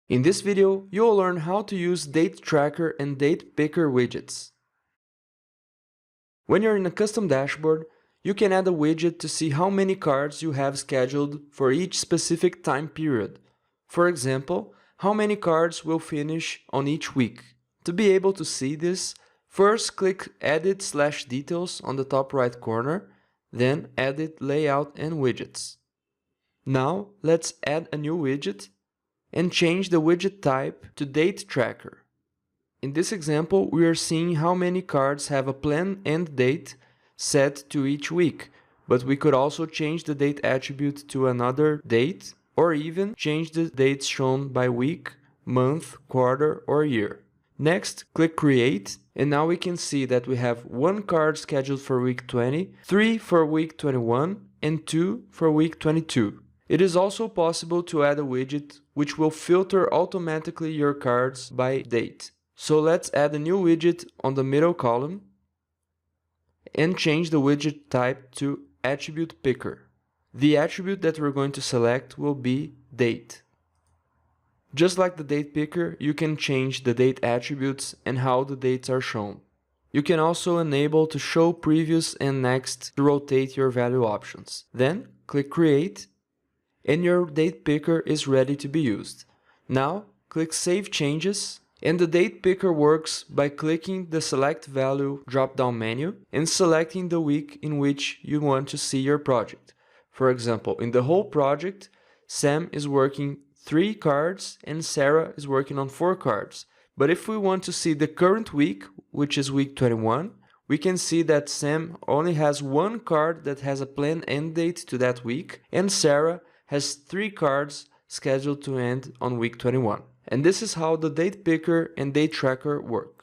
In this video, you'll learn how to use Date Tracker and Date Picker widgets. When you're in a custom dashboard, you can add a widget to see how many cards you have scheduled for each specific time period. For example, how many cards will finish on each week. To be able to see this, first click Edit/Details on the top right corner, then Edit Layout and Widgets. Now, let's add a new widget and change the widget type to Date Tracker. In this example, we are seeing how many cards have a planned end date set to each week, but we could also change the date attribute to another date, or even change the dates shown by week, month, quarter, or year. Next, click Create, and now we can see that we have 1 card scheduled for week 20, 3 for week 21, and 2 for week 22. It is also possible to add a widget which will filter automatically your cards by date. So let's add a new widget on the middle column and change the widget type to Attribute Picker. The attribute that we're going to select will be Date. Just like the Date Picker, you can change the date attributes and how the dates are shown. You can also enable to show previous and next to rotate your value options. Then click Create, and your Date Picker is ready to be used. Now click Save Changes, and the Date Picker works by clicking the Select Value drop-down menu and selecting the week in which you want to see your project. For example, in the whole project, Sam is working 3 cards and Sarah is working on 4 cards. But if we want to see the current week, which is week 21, we can see that Sam only has 1 card that has a planned end date to that week, and Sarah has 3 cards scheduled to end on week 21. And this is how the Date Picker and Date Tracker work.